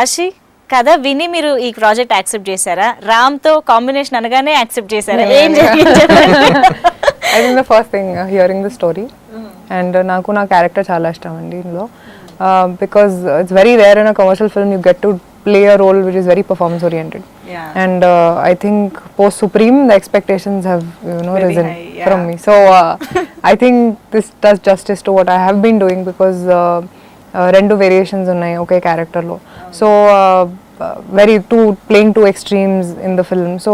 రాశి కథ విని మీరు ఈ ప్రాజెక్ట్ యాక్సెప్ట్ చేశారా? రామ్ తో కాంబినేషన్ అనగానే యాక్సెప్ట్ చేశారా? ఏం జరిగింది? I think the first thing hearing the story and నాకు నా క్యారెక్టర్ చాలా ఇష్టం అండి ఇందులో because it's very rare in a commercial film you get to play a role which is very performance oriented. And I think post Supreme the expectations have very risen high, from me, so I think this does justice to what I have been doing because rendu variations unnai okay character lo, so very playing two extremes in the film, so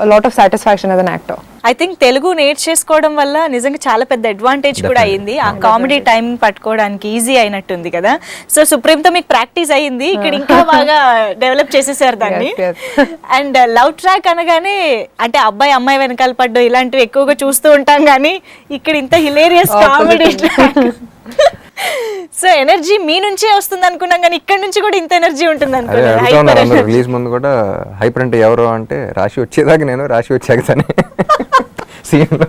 a lot of satisfaction as an actor. I think Telugu నేర్చేసుకోవడం వల్ల నిజంగా చాలా పెద్ద advantage కూడా అయ్యింది. ఆ comedy time పట్టుకోవడానికి easy అయినట్టుంది కదా. సో సుప్రీంతో మీకు ప్రాక్టీస్ అయ్యింది, ఇక్కడ ఇంకా బాగా డెవలప్ చేసేసారు దాన్ని. అండ్ లవ్ ట్రాక్ అనగానే అంటే అబ్బాయి అమ్మాయి వెనకాల పడ్డం ఇలాంటివి ఎక్కువగా చూస్తూ ఉంటాం, కానీ ఇక్కడ ఇంత hilarious comedy track. So energy మీ నుంచే వస్తుంది అనుకున్నాం, కానీ ఇక్కడ నుంచి కూడా ఇంత ఎనర్జీ ఉంటుంది అనుకున్నాను. రిలీజ్ ముందు కూడా హైపర్ అంటే ఎవరో అంటే రాశి వచ్చేదాకా నేను, రాశి వచ్చాకనే సీన్లో.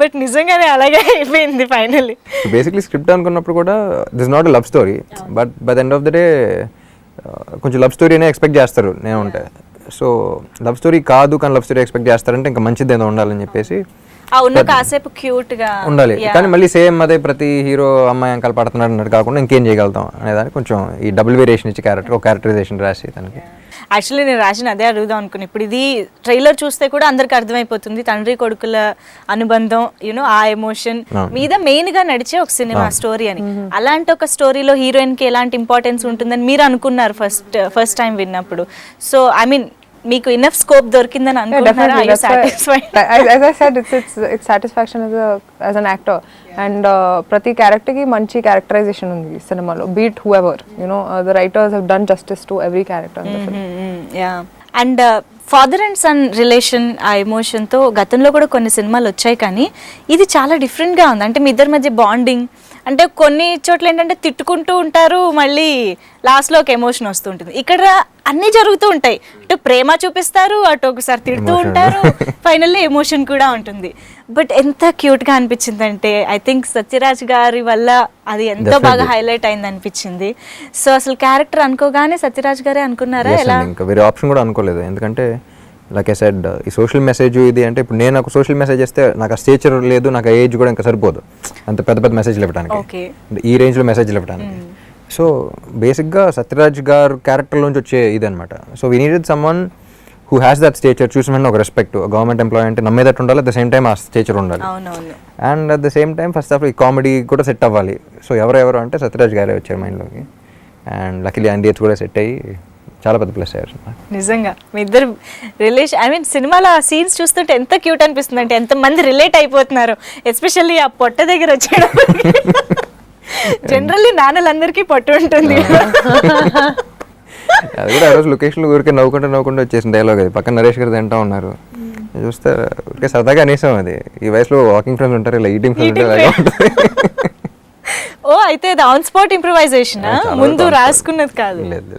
బట్ నిజంగానే అలాగే అయిపోయింది ఫైనల్లీ. బేసిక్లీ స్క్రిప్ట్ అనుకున్నప్పుడు కూడా this not love story, but by the end of the day కొంచెం లవ్ స్టోరీ అనే ఎక్స్పెక్ట్ చేస్తారు నేను ఉంటే. సో లవ్ స్టోరీ కాదు కానీ లవ్ స్టోరీ ఎక్స్పెక్ట్ చేస్తారంటే ఇంకా మంచిది ఏదో ఉండాలని చెప్పేసి అవును, కాసేపు క్యూట్ గా ఉండాలి, కానీ మళ్ళీ సేమ్ అదే ప్రతి హీరో అమ్మాయి అంకల్ పడుతున్నాడు అన్నట్టు కాకుండా ఇంకేం చేయగలుగుతాం అనేదాన్ని కొంచెం ఈ డబుల్ వేరియేషన్ ఇచ్చి క్యారెక్టర్ ఒక క్యారెక్టరైజేషన్ రాసి తనకి. యాక్చువల్లీ నేను రాసిన అదే అడుగుదాం అనుకున్నాను. ఇప్పుడు ఇది ట్రైలర్ చూస్తే కూడా అందరికి అర్థమైపోతుంది, తండ్రి కొడుకుల అనుబంధం, యూనో ఆ ఎమోషన్ మీద మెయిన్ గా నడిచే ఒక సినిమా స్టోరీ అని. అలాంటి ఒక స్టోరీలో హీరోయిన్ కి ఎలాంటి ఇంపార్టెన్స్ ఉంటుందని మీరు అనుకున్నారు ఫస్ట్ టైం విన్నప్పుడు? సో ఐ మీన్ మీకు ఇనఫ్ స్కోప్ దొరికిందని అనుకుంటున్నారా? Are you satisfied? As I said, it's satisfaction as an actor, and ప్రతి క్యారెక్టర్ కి మంచి క్యారెక్టరైజేషన్ ఉంది సినిమాలో. Beat whoever, the writers have done justice to every character in the film. Yeah. And father and son relation ఆ ఎమోషన్తో గతంలో కూడా కొన్ని సినిమాలు వచ్చాయి, కానీ ఇది చాలా డిఫరెంట్గా ఉంది. అంటే మీ ఇద్దరి మధ్య బాండింగ్ అంటే కొన్ని చోట్ల ఏంటంటే తిట్టుకుంటూ ఉంటారు, మళ్ళీ లాస్ట్లో ఒక ఎమోషన్ వస్తుంటుంది. ఇక్కడ అన్నీ జరుగుతూ ఉంటాయి, అటు ప్రేమ చూపిస్తారు, అటు ఒకసారి తిడుతూ ఉంటారు, ఫైనల్లీ ఎమోషన్ కూడా ఉంటుంది. బట్ ఎంత క్యూట్గా అనిపించిందంటే ఐ థింక్ సత్యరాజ్ గారి వల్ల అది ఎంతో బాగా హైలైట్ అయింది అనిపించింది. సో అసలు క్యారెక్టర్ అనుకోగానే సత్యరాజ్ గారే అనుకున్నారా? ఎలా? ఇంకా వేరే ఆప్షన్ కూడా అనుకోలేదు, ఎందుకంటే లైక్ ఐ సెడ్ ఈ సోషల్ మెసేజ్ ఇది అంటే ఇప్పుడు నేను ఒక సోషల్ మెసేజ్ ఇస్తే నాకు ఆ స్టేచర్ లేదు, నాకు ఆ ఏజ్ కూడా ఇంకా సరిపోదు అంత పెద్ద పెద్ద మెసేజ్లు ఇవ్వడానికి, ఈ రేంజ్లో మెసేజ్లు ఇవ్వడానికి. సో బేసిక్గా సత్యరాజ్ గారు క్యారెక్టర్ నుంచి వచ్చే ఇది అనమాట. So we needed someone who has that stature, చూసిన ఒక రెస్పెక్ట్, గవర్నమెంట్ ఎంప్లాయీ అంటే నమ్మేదట్టు ఉండాలి, అట్ ద సేమ్ టైం ఆ స్టేచర్ ఉండాలి, and at the same time first of ఈ కామెడీ కూడా సెట్ అవ్వాలి. సో ఎవరెవరు అంటే సత్యరాజ్ గారే వచ్చారు మైండ్లోకి, అండ్ లక్కీలీ ఆయన డేట్స్ కూడా సెట్ అయ్యి చాలా పెద్ద ప్లస్ అయ్యారు. నిజంగా మీ ఇద్దరు రిలేషన్ ఐ మీన్ సినిమాలో ఆ సీన్స్ చూస్తుంటే ఎంత క్యూట్ అనిపిస్తుంది అంటే ఎంతమంది రిలేట్ అయిపోతున్నారు, ఎస్పెషల్లీ ఆ పొట్ట దగ్గర వచ్చేయడం. జనరల్లీ నాన్నలందరికీ పొట్ట ఉంటుంది. అది కూడా ఆ రోజు లొకేషన్లో ఊరికే నవ్వుకుంటూ వచ్చేసిన డైలాగ్, అది పక్కన నరేష్ గారు తింటా ఉన్నారు, చూస్తే ఊరికే సరదాగా అనేసాం. అది ఈ వయసులో వాకింగ్ ఫ్రెండ్స్ ఉంటారు, ఇలా ఈటింగ్ ఫ్రెండ్స్ ఉంటుంది. ఓ అయితే అది ఆన్ స్పాట్ ఇంప్రూవైజేషన్, ముందు రాసుకున్నది కాదు. లేదు.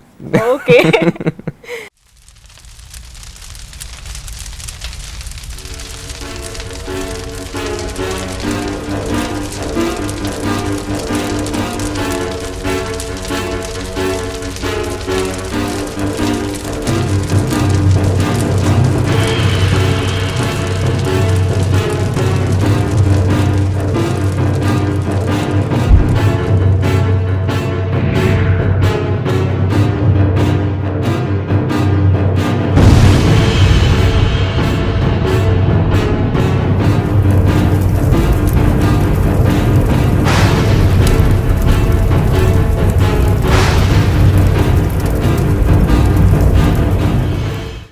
ఓకే.